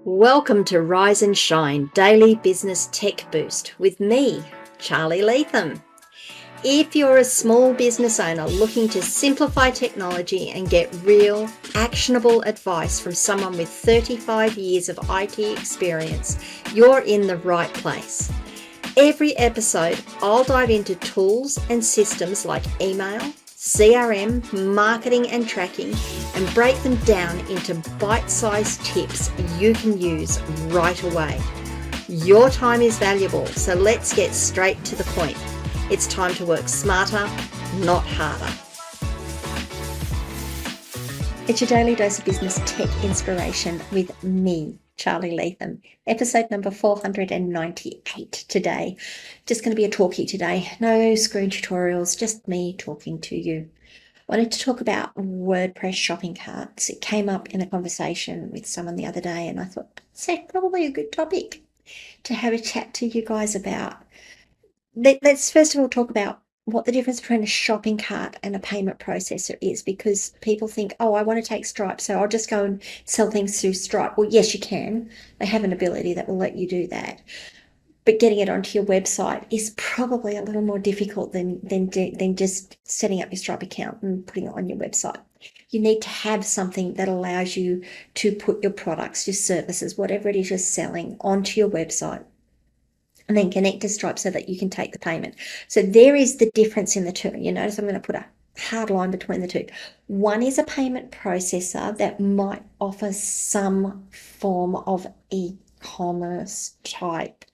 Welcome to Rise and Shine Daily Business Tech Boost with me, Charly Leetham. If you're a small business owner looking to simplify technology and get real, actionable advice from someone with 35 years of IT experience, you're in the right place. Every episode, I'll dive into tools and systems like email, CRM, marketing and tracking, and break them down into bite-sized tips you can use right away. Your time is valuable, so let's get straight to the point. It's time to work smarter, not harder. It's your daily dose of business tech inspiration with me, Charly Leetham. Episode number 498 today. Just going to be a talkie today. No screen tutorials, just me talking to you. I wanted to talk about WordPress shopping carts. It came up in a conversation with someone the other day, and I thought it's probably a good topic to have a chat to you guys about. Let's first of all talk about what the difference between a shopping cart and a payment processor is, because people think, oh, I want to take Stripe, so I'll just go and sell things through Stripe. Well, yes, you can. They have an ability that will let you do that. But getting it onto your website is probably a little more difficult than just setting up your Stripe account and putting it on your website. You need to have something that allows you to put your products, your services, whatever it is you're selling, onto your website, and then connect to Stripe so that you can take the payment. So there is the difference in the two. You notice I'm going to put a hard line between the two. One is a payment processor that might offer some form of e-commerce type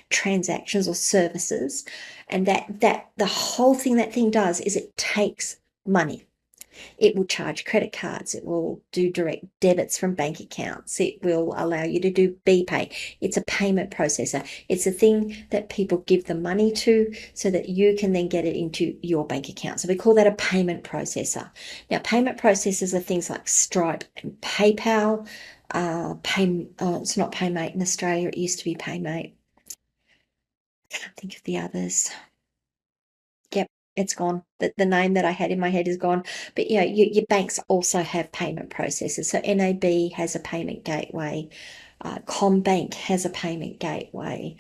transactions or services, and that the whole thing that thing does is it takes money. It will charge credit cards. It will do direct debits from bank accounts. It will allow you to do BPay. It's a payment processor. It's a thing that people give the money to so that you can then get it into your bank account. So we call that a payment processor. Now, payment processors are things like Stripe and PayPal. It's not Paymate in Australia. It used to be Paymate. I can't think of the others. Yep, it's gone. The name that I had in my head is gone. But your banks also have payment processors. So NAB has a payment gateway. CommBank has a payment gateway.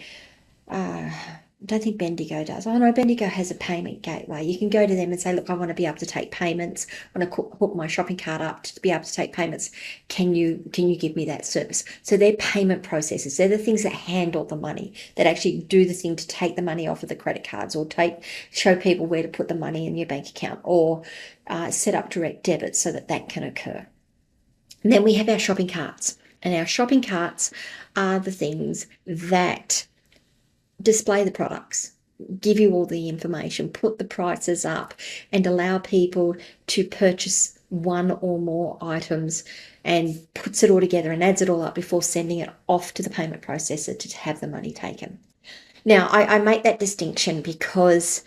I don't think Bendigo does. Oh no, Bendigo has a payment gateway. You can go to them and say, look, I want to be able to take payments. I want to hook my shopping cart up to be able to take payments. Can you give me that service? So they're payment processors. They're the things that handle the money, that actually do the thing to take the money off of the credit cards, or show people where to put the money in your bank account, or set up direct debits so that can occur. And then we have our shopping carts. And our shopping carts are the things that display the products, give you all the information, put the prices up, and allow people to purchase one or more items, and puts it all together and adds it all up before sending it off to the payment processor to have the money taken. Now, I make that distinction because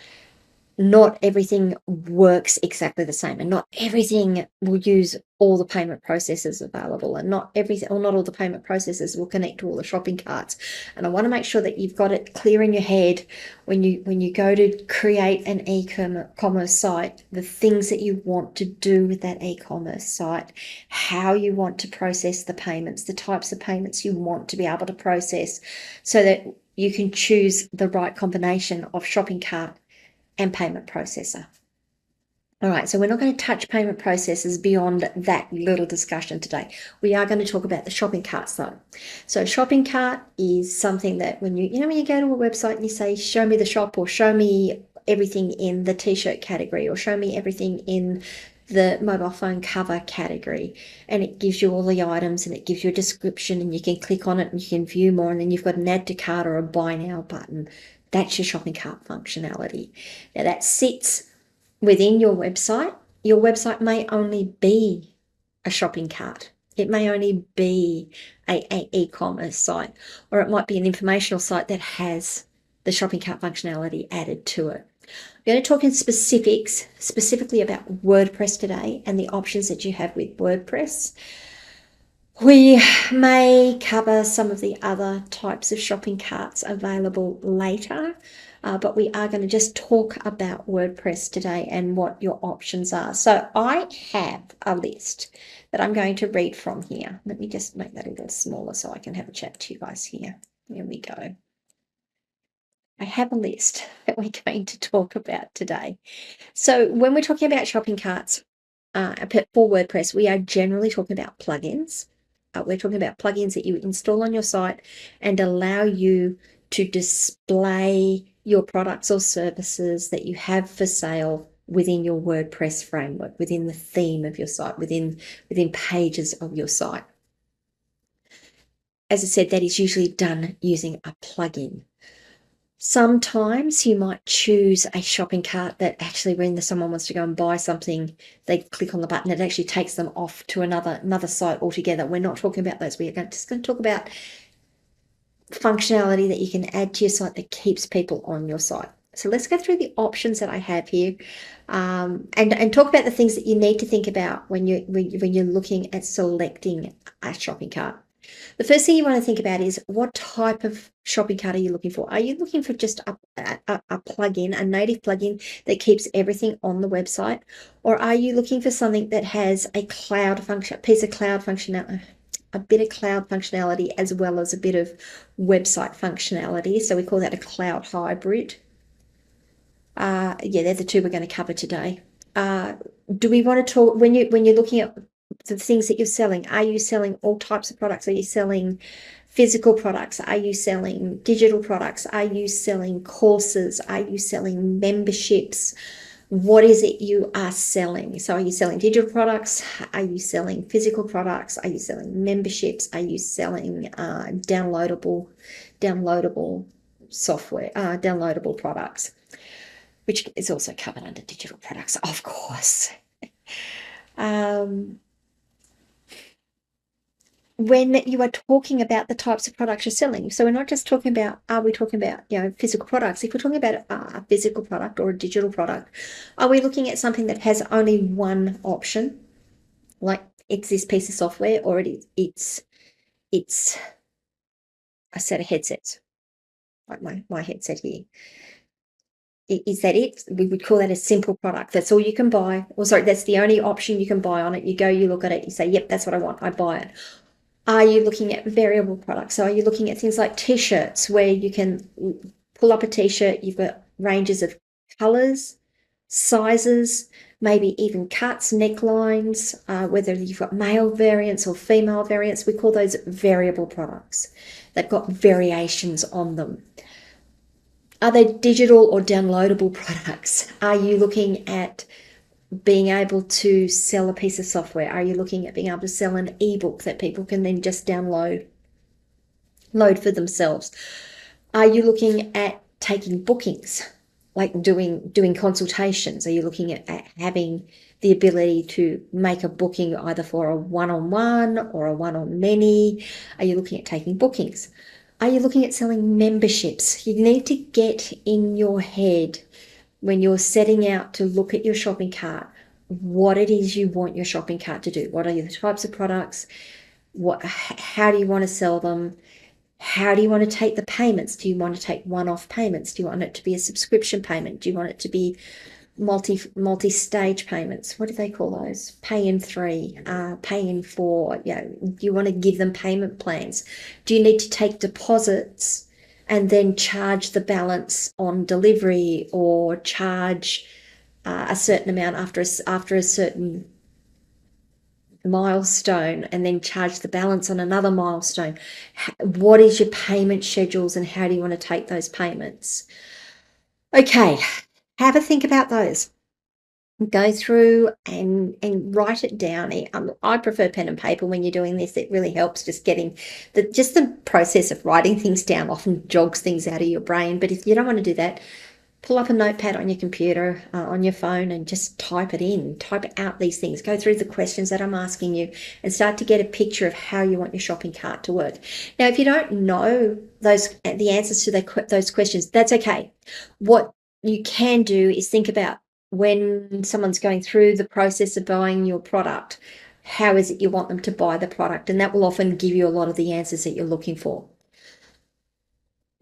not everything works exactly the same, and not everything will use all the payment processors available, and not all the payment processors will connect to all the shopping carts. And I want to make sure that you've got it clear in your head when you go to create an e-commerce site, the things that you want to do with that e-commerce site, how you want to process the payments, the types of payments you want to be able to process, so that you can choose the right combination of shopping cart and payment processor. All right, so we're not going to touch payment processors beyond that little discussion today. We are going to talk about the shopping carts though. So shopping cart is something that when you go to a website and you say, show me the shop, or show me everything in the t-shirt category, or show me everything in the mobile phone cover category, and it gives you all the items and it gives you a description, and you can click on it and you can view more, and then you've got an add to cart or a buy now button. That's your shopping cart functionality. Now that sits within your website. Your website may only be a shopping cart. It may only be an e-commerce site, or it might be an informational site that has the shopping cart functionality added to it. I'm going to talk in specifically about WordPress today and the options that you have with WordPress. We may cover some of the other types of shopping carts available later, but we are going to just talk about WordPress today and what your options are. So I have a list that I'm going to read from here. Let me just make that a little smaller so I can have a chat to you guys here. Here we go. I have a list that we're going to talk about today. So when we're talking about shopping carts for WordPress, we are generally talking about plugins. We're talking about plugins that you install on your site and allow you to display your products or services that you have for sale within your WordPress framework, within the theme of your site, within pages of your site. As I said, that is usually done using a plugin. Sometimes you might choose a shopping cart that actually, when someone wants to go and buy something, they click on the button. It actually takes them off to another site altogether. We're not talking about those. We're just going to talk about functionality that you can add to your site that keeps people on your site. So let's go through the options that I have here, and talk about the things that you need to think about when you're looking at selecting a shopping cart. The first thing you want to think about is, what type of shopping cart are you looking for? Are you looking for just a plugin, a native plugin that keeps everything on the website? Or are you looking for something that has a cloud function, a bit of cloud functionality as well as a bit of website functionality? So we call that a cloud hybrid. Yeah, they're the two we're going to cover today. Do we want to talk, when you're looking at the things that you're selling, are you selling all types of products? Are you selling physical products? Are you selling digital products? Are you selling courses? Are you selling memberships? What is it you are selling? So are you selling digital products? Are you selling physical products? Are you selling memberships? Are you selling downloadable software, downloadable products, which is also covered under digital products, of course. When you are talking about the types of products you're selling, so we're not just talking about, are we talking about, physical products? If we're talking about a physical product or a digital product, are we looking at something that has only one option, like it's this piece of software, or it's a set of headsets, like my headset here? Is that it? We would call that a simple product. That's all you can buy. Or sorry, that's the only option you can buy on it. You go, you look at it, you say, yep, that's what I want, I buy it. Are you looking at variable products? So are you looking at things like t-shirts, where you can pull up a t-shirt, you've got ranges of colors, sizes, maybe even cuts, necklines, whether you've got male variants or female variants? We call those variable products. They've got variations on them. Are they digital or downloadable products? Are you looking at being able to sell a piece of software? Are you looking at being able to sell an ebook that people can then just load for themselves? Are you looking at taking bookings, like doing consultations? Are you looking at having the ability to make a booking either for a one-on-one or a one-on-many? Are you looking at taking bookings? Are you looking at selling memberships? You need to get in your head, when you're setting out to look at your shopping cart, what it is you want your shopping cart to do. What are the types of products? How do you want to sell them? How do you want to take the payments? Do you want to take one-off payments? Do you want it to be a subscription payment? Do you want it to be multi-stage payments? What do they call those? Pay in 3, pay in 4. Do you want to give them payment plans? Do you need to take deposits and then charge the balance on delivery, or charge a certain amount after a certain milestone and then charge the balance on another milestone? What is your payment schedules, and how do you want to take those payments? Okay, have a think about those. Go through and write it down. I prefer pen and paper when you're doing this. It really helps just getting the process of writing things down often jogs things out of your brain. But if you don't want to do that, pull up a notepad on your computer, on your phone, and just type it in. Type out these things. Go through the questions that I'm asking you and start to get a picture of how you want your shopping cart to work. Now, if you don't know the answers to those questions, that's okay. What you can do is think about, when someone's going through the process of buying your product, how is it you want them to buy the product? And that will often give you a lot of the answers that you're looking for.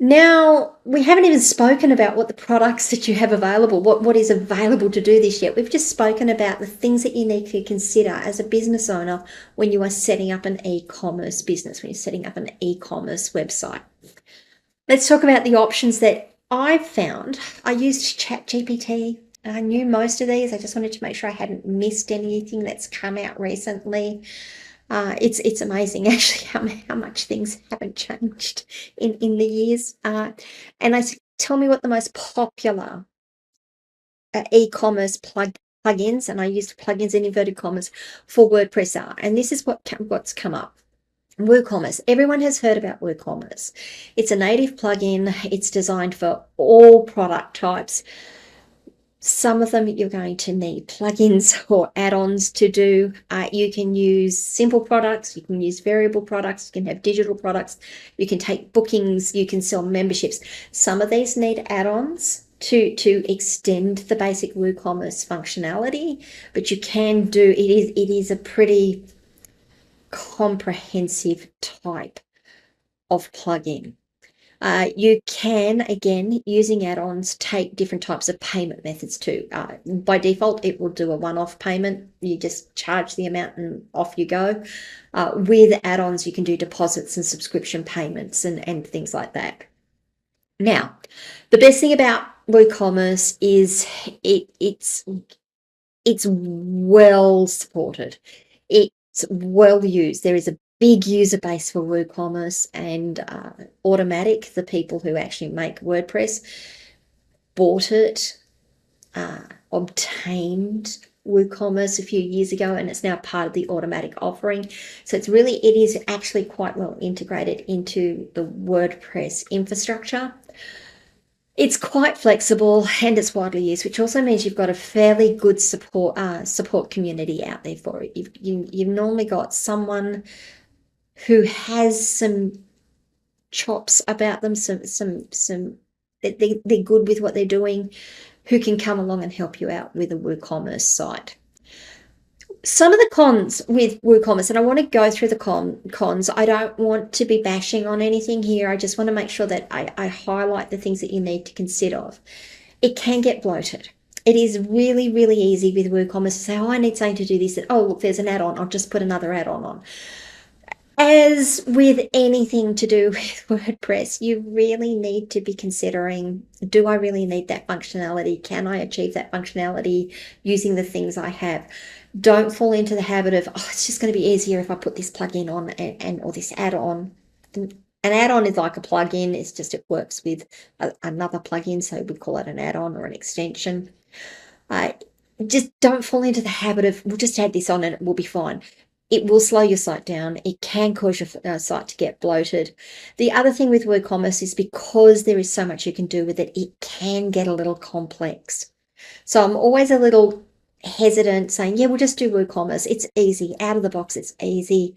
Now, we haven't even spoken about what the products that you have available, what is available to do this yet. We've just spoken about the things that you need to consider as a business owner when you are setting up an e-commerce business, when you're setting up an e-commerce website. Let's talk about the options that I've found. I used ChatGPT. I knew most of these. I just wanted to make sure I hadn't missed anything that's come out recently. It's amazing actually how much things haven't changed in the years. And I said, tell me what the most popular e-commerce plugins, and I used plugins in inverted commas, for WordPress are. And this is what's come up. WooCommerce. Everyone has heard about WooCommerce. It's a native plugin. It's designed for all product types. Some of them you're going to need plugins or add-ons to do. You can use simple products, you can use variable products, you can have digital products, you can take bookings, you can sell memberships. Some of these need add-ons to extend the basic WooCommerce functionality, but you can do it is a pretty comprehensive type of plugin. You can, again, using add-ons, take different types of payment methods too. By default, it will do a one-off payment. You just charge the amount and off you go. With add-ons, you can do deposits and subscription payments and things like that. Now, the best thing about WooCommerce is it's well supported. It's well used. There is a big user base for WooCommerce, and Automatic, the people who actually make WordPress, bought it, obtained WooCommerce a few years ago, and it's now part of the Automatic offering. So it is actually quite well integrated into the WordPress infrastructure. It's quite flexible and it's widely used, which also means you've got a fairly good support community out there for it. You've normally got someone who has some chops about them, they're good with what they're doing, who can come along and help you out with a WooCommerce site. Some of the cons with WooCommerce, and I want to go through the cons. I don't want to be bashing on anything here. I just want to make sure that I highlight the things that you need to consider. It can get bloated. It is really, really easy with WooCommerce to say, oh, I need something to do this. Oh, look, there's an add-on. I'll just put another add-on on. As with anything to do with WordPress, you really need to be considering, do I really need that functionality? Can I achieve that functionality using the things I have? Don't fall into the habit of, oh, it's just going to be easier if I put this plugin on or this add-on. An add-on is like a plugin. It's just it works with another plugin, so we call it an add-on or an extension. Just don't fall into the habit of, we'll just add this on and it will be fine. It will slow your site down. It can cause your site to get bloated. The other thing with WooCommerce is because there is so much you can do with it, it can get a little complex. So I'm always a little hesitant saying, yeah, we'll just do WooCommerce. It's easy. Out of the box, it's easy.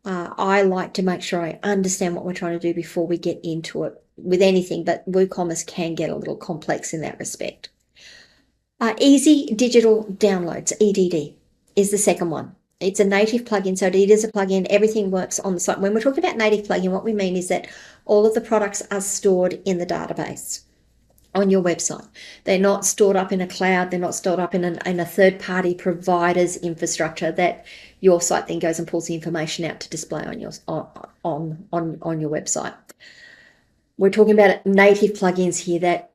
I like to make sure I understand what we're trying to do before we get into it with anything, but WooCommerce can get a little complex in that respect. Easy digital downloads, EDD, is the second one. It's a native plugin, so it is a plugin. Everything works on the site. When we're talking about native plugin, what we mean is that all of the products are stored in the database on your website. They're not stored up in a cloud. They're not stored up in a third-party provider's infrastructure that your site then goes and pulls the information out to display on your website. We're talking about native plugins here that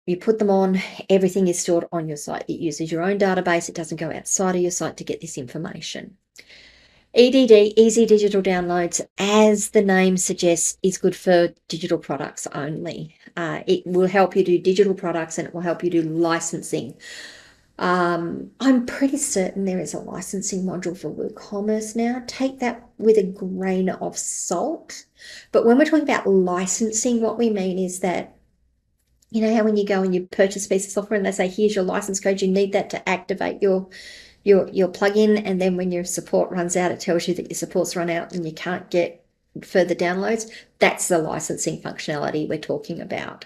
you put them on, everything is stored on your site. It uses your own database. It doesn't go outside of your site to get this information. EDD, easy digital downloads, as the name suggests, is good for digital products only. It will help you do digital products and it will help you do licensing. I'm pretty certain there is a licensing module for WooCommerce now. Take that with a grain of salt. But when we're talking about licensing, what we mean is that, you know how when you go and you purchase a piece of software and they say, here's your license code, you need that to activate your plugin, and then when your support runs out, it tells you that your support's run out and you can't get further downloads. That's the licensing functionality we're talking about.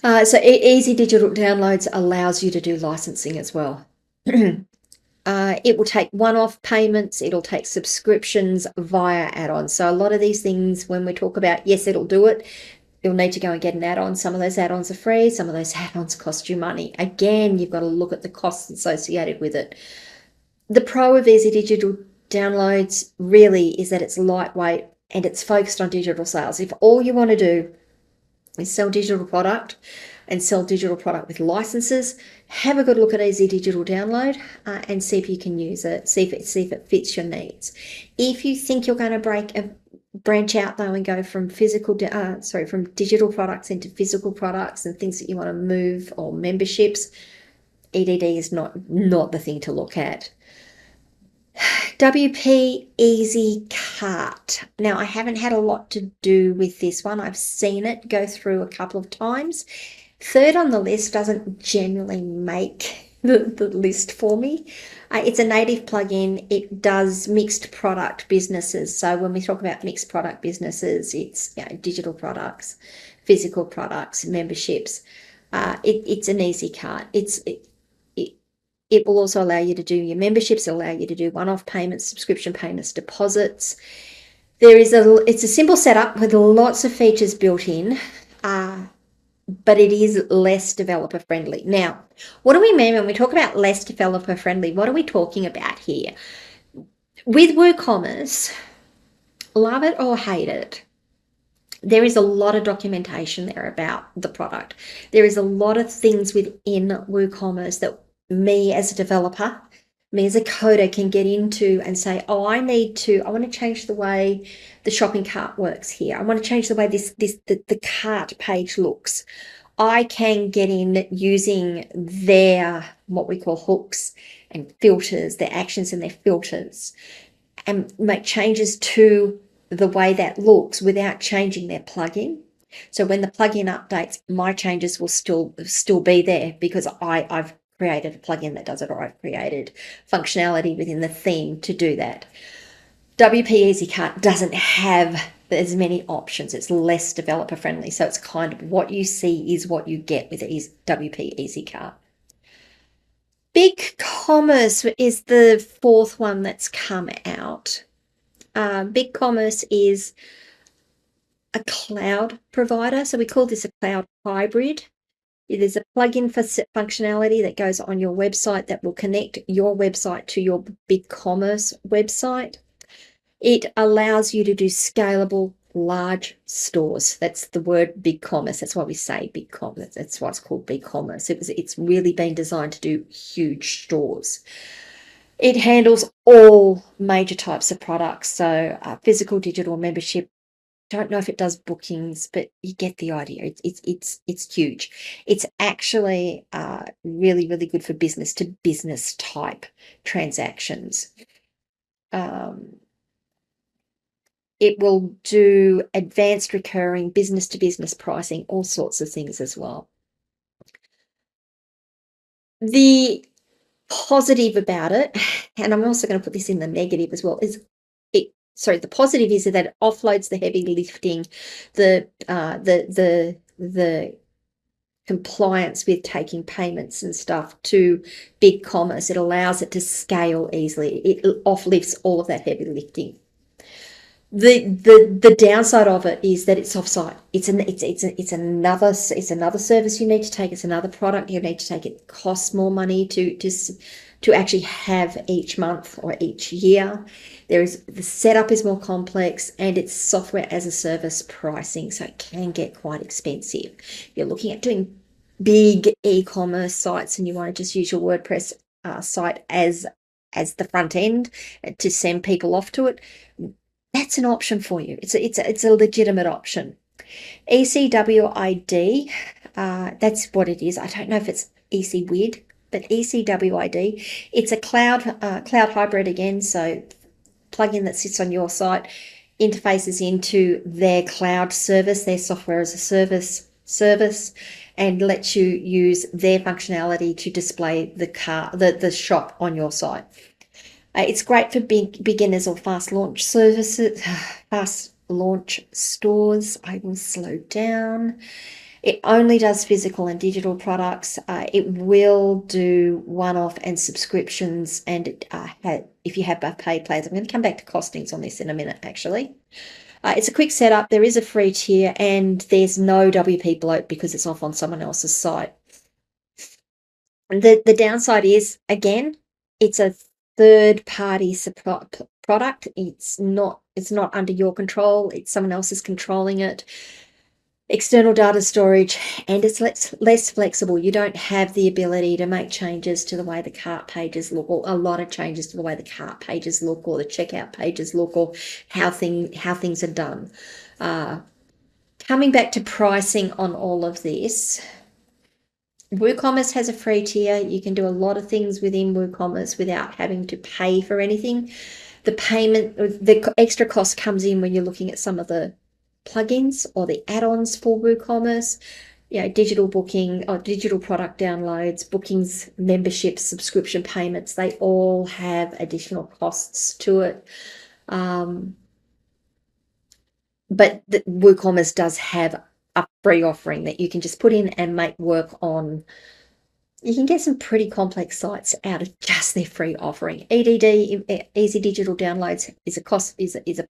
So easy digital downloads allows you to do licensing as well. It will take one-off payments. It'll take subscriptions via add-ons. So a lot of these things, when we talk about, yes, it'll do it, you'll need to go and get an add-on. Some of those add-ons are free. Some of those add-ons cost you money. Again, you've got to look at the costs associated with it. The pro of Easy Digital Downloads really is that it's lightweight and it's focused on digital sales. If all you want to do is sell digital product and sell digital product with licenses, have a good look at Easy Digital Download and see if you can use it, see if it fits your needs. If you think you're going to branch out though and go from from digital products into physical products and things that you want to move, or memberships, EDD is not the thing to look at. WP Easy Cart. Now, I haven't had a lot to do with this one. I've seen it go through a couple of times. Third on the list doesn't generally make the list for me. It's a native plugin. It does mixed product businesses. So when we talk about mixed product businesses, it's digital products, physical products, memberships. It's an easy cart. It will also allow you to do your memberships. It'll allow you to do one-off payments, subscription payments, deposits. It's a simple setup with lots of features built in, but it is less developer friendly. Now, what do we mean when we talk about less developer friendly? What are we talking about here? With WooCommerce, love it or hate it, there is a lot of documentation there about the product. There is a lot of things within WooCommerce that me as a developer, me as a coder can get into and say, oh, I want to change the way the shopping cart works here. I want to change the way the cart page looks. I can get in using their, what we call hooks and filters, their actions and their filters, and make changes to the way that looks without changing their plugin. So when the plugin updates, my changes will still be there because I've created a plugin that does it, or I've created functionality within the theme to do that. WP Easy Cart doesn't have as many options. It's less developer friendly. So it's kind of what you see is what you get with WP Easy Cart. BigCommerce is the fourth one that's come out. BigCommerce is a cloud provider. So we call this a cloud hybrid. It is a plugin for functionality that goes on your website that will connect your website to your BigCommerce website. It allows you to do scalable large stores. That's the word BigCommerce. That's why we say BigCommerce. That's why it's called BigCommerce. It's really been designed to do huge stores. It handles all major types of products. So physical, digital, membership. Don't know if it does bookings, but you get the idea. It's huge. It's actually really, really good for business to business type transactions. It will do advanced recurring business to business pricing, all sorts of things as well. The positive about it, and I'm also going to put this in the negative as well, is the positive is that it offloads the heavy lifting, the compliance with taking payments and stuff to BigCommerce. It allows it to scale easily. It offlifts all of that heavy lifting. The downside of it is that it's offsite. It's another service you need to take. It's another product you need to take. It costs more money to actually have each month or each year. The setup is more complex, and it's software as a service pricing, so it can get quite expensive. You're looking at doing big e-commerce sites and you want to just use your WordPress site as the front end to send people off to it. That's an option for you. It's a legitimate option. Ecwid, that's what it is. I don't know if it's Ecwid, but Ecwid. It's a cloud hybrid again. So plugin that sits on your site interfaces into their cloud service, their software as a service, and lets you use their functionality to display the shop on your site. It's great for beginners or fast launch services, fast launch stores. I will slow down. It only does physical and digital products. It will do one-off and subscriptions, and if you have paid plans, I'm going to come back to costings on this in a minute, actually. It's a quick setup. There is a free tier, and there's no WP bloat because it's off on someone else's site. The downside is, again, it's a third-party product. It's not under your control. It's someone else is controlling it. External data storage, and it's less flexible. You don't have the ability to make changes to the way the cart pages look, or a lot of changes to the way the cart pages look, or the checkout pages look, or how things are done. Coming back to pricing on all of this, WooCommerce has a free tier. You can do a lot of things within WooCommerce without having to pay for anything. The extra cost comes in when you're looking at some of the plugins or the add-ons for WooCommerce, digital booking or digital product downloads, bookings, memberships, subscription payments. They all have additional costs to it. But the WooCommerce does have a free offering that you can just put in and make work on. You can get some pretty complex sites out of just their free offering. EDD, Easy Digital Downloads, is a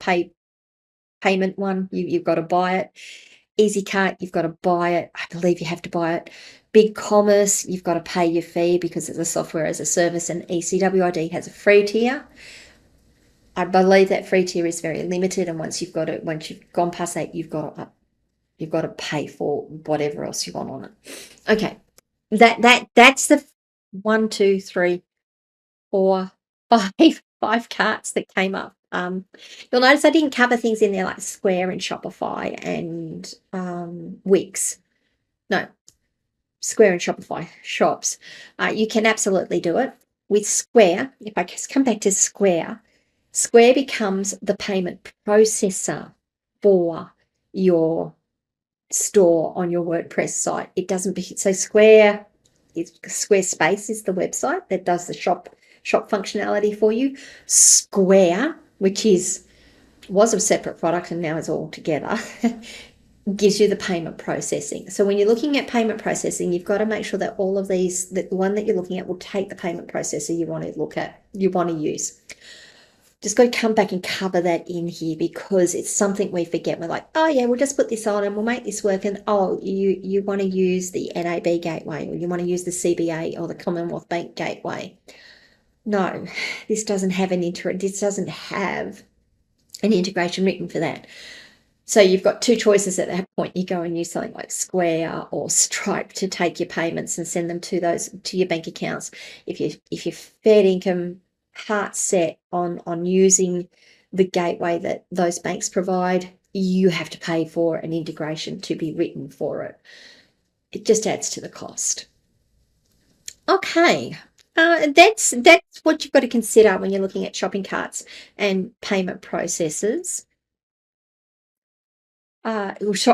payment one. You've got to buy it. EasyCart, you've got to buy it. I believe you have to buy it. BigCommerce, you've got to pay your fee because it's a software as a service, and ECWID has a free tier. I believe that free tier is very limited, and once you've gone past that, you've got to pay for whatever else you want on it. Okay, that's the 1, 2, 3, 4, 5 carts that came up. You'll notice I didn't cover things in there like Square and Shopify and Wix. No, Square and Shopify shops. You can absolutely do it. With Square, if I just come back to Square becomes the payment processor for your store on your WordPress site. It doesn't be so Squarespace is the website that does the shop functionality for you. Square, which was a separate product and now is all together, gives you the payment processing. So when you're looking at payment processing, you've got to make sure that all of these, that the one that you're looking at will take the payment processor you want to use. Just got to come back and cover that in here because it's something we forget. We're like, oh yeah, we'll just put this on and we'll make this work. And oh, you want to use the NAB gateway, or you want to use the CBA or the Commonwealth Bank gateway. No, this doesn't have an integration written for that. So you've got two choices at that point. You go and use something like Square or Stripe to take your payments and send them to your bank accounts. If you're fair income, heart set on using the gateway that those banks provide, you have to pay for an integration to be written for it. It just adds to the cost. Okay, that's what you've got to consider when you're looking at shopping carts and payment processors.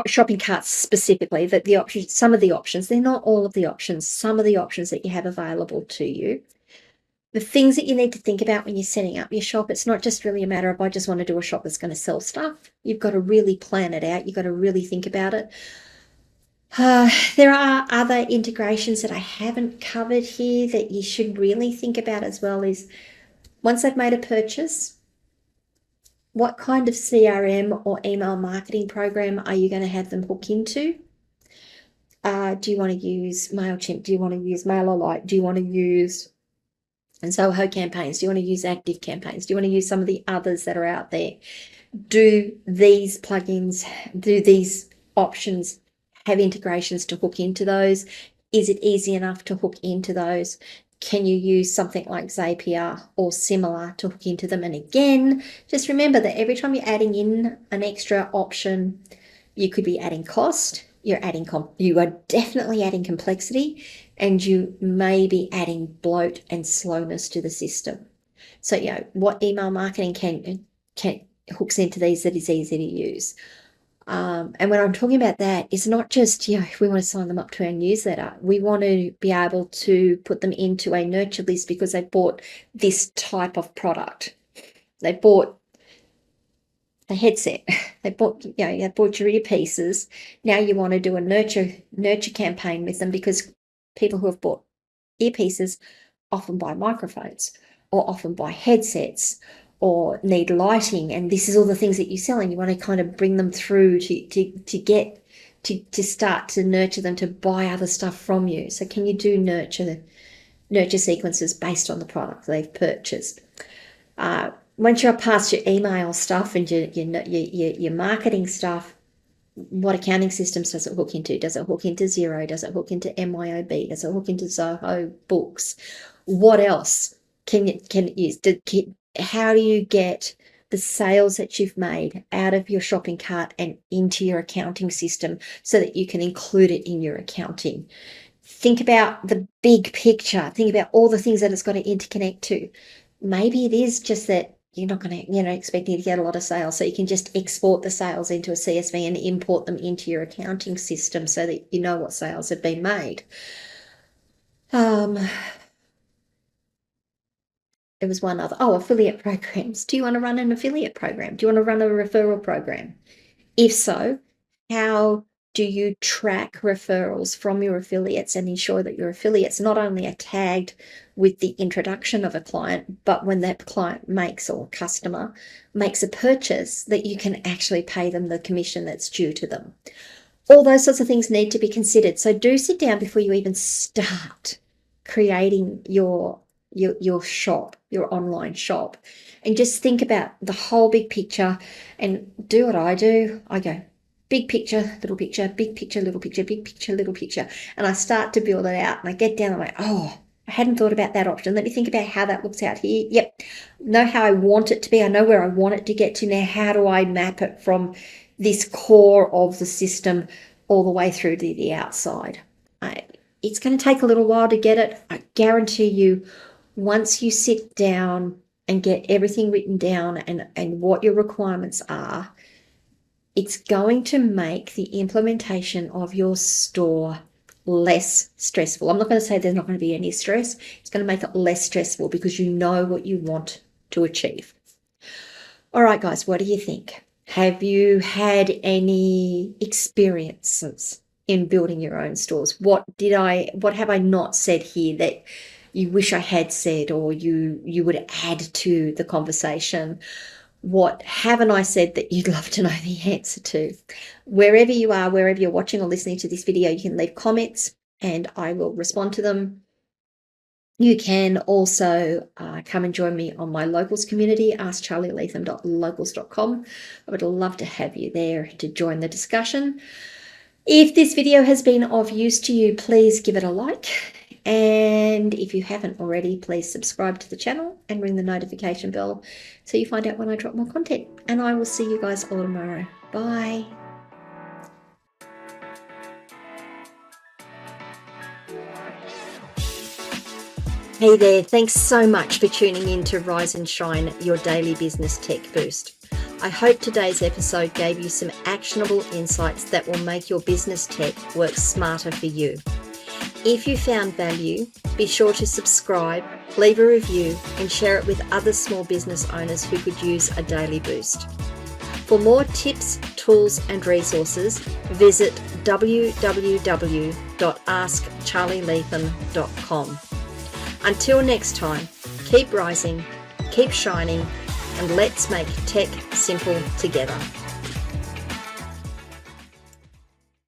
Shopping carts specifically, that some of the options, they're not all of the options, some of the options that you have available to you. The things that you need to think about when you're setting up your shop, it's not just really a matter of I just want to do a shop that's going to sell stuff. You've got to really plan it out. You've got to really think about it. There are other integrations that I haven't covered here that you should really think about as well. Is once they've made a purchase, what kind of CRM or email marketing program are you going to have them hook into? Do you want to use MailChimp? Do you want to use MailerLite? Do you want to use Zoho campaigns? Do you want to use Active Campaigns? Do you want to use some of the others that are out there? Do these plugins, do these options have integrations to hook into those? Is it easy enough to hook into those? Can you use something like Zapier or similar to hook into them? And again, just remember that every time you're adding in an extra option, you could be adding cost, you are definitely adding complexity, and you may be adding bloat and slowness to the system. So, what email marketing can hooks into these that is easy to use. And when I'm talking about that, it's not just, if we want to sign them up to our newsletter, we want to be able to put them into a nurture list because they bought this type of product. They bought a headset. They bought, they bought your earpieces. Now you want to do a nurture campaign with them because people who have bought earpieces often buy microphones or often buy headsets or need lighting, and this is all the things that you sell, and you want to kind of bring them through to start to nurture them to buy other stuff from you. So can you do nurture sequences based on the product they've purchased? Once you're past your email stuff and your marketing stuff, what accounting systems does it hook into? Does it hook into Xero? Does it hook into MYOB? Does it hook into Zoho Books? What else can you use? How do you get the sales that you've made out of your shopping cart and into your accounting system so that you can include it in your accounting? Think about the big picture. Think about all the things that it's got to interconnect to. Maybe it is just that you're not going to, expecting to get a lot of sales. So you can just export the sales into a CSV and import them into your accounting system so that you know what sales have been made. There was one other. Oh, affiliate programs. Do you want to run an affiliate program? Do you want to run a referral program? If so, how do you track referrals from your affiliates and ensure that your affiliates not only are tagged with the introduction of a client, but when that client makes, or customer makes a purchase, that you can actually pay them the commission that's due to them? All those sorts of things need to be considered. So do sit down before you even start creating your shop, your online shop, and just think about the whole big picture and do what I do. I go big picture, little picture, big picture, little picture, big picture, little picture. And I start to build it out, and I get down, I'm like, oh, I hadn't thought about that option. Let me think about how that looks out here. Yep. Know how I want it to be. I know where I want it to get to. Now, how do I map it from this core of the system all the way through to the outside? It's going to take a little while to get it. I guarantee you, once you sit down and get everything written down and what your requirements are, it's going to make the implementation of your store less stressful. I'm not going to say there's not going to be any stress. It's going to make it less stressful because you know what you want to achieve. All right, guys, what do you think? Have you had any experiences in building your own stores? What have I not said here that you wish I had said, or you would add to the conversation? What haven't I said that you'd love to know the answer to? Wherever you are, wherever you're watching or listening to this video, you can leave comments and I will respond to them. You can also come and join me on my locals community, askcharlyleetham.locals.com. I would love to have you there to join the discussion. If this video has been of use to you, please give it a like. And if you haven't already, please subscribe to the channel and ring the notification bell so you find out when I drop more content. And I will see you guys all tomorrow. Bye. Hey there, thanks so much for tuning in to Rise and Shine, your daily business tech boost. I hope today's episode gave you some actionable insights that will make your business tech work smarter for you. If you found value, be sure to subscribe, leave a review, and share it with other small business owners who could use a daily boost. For more tips, tools, and resources, visit www.askcharlyleetham.com. Until next time, keep rising, keep shining, and let's make tech simple together.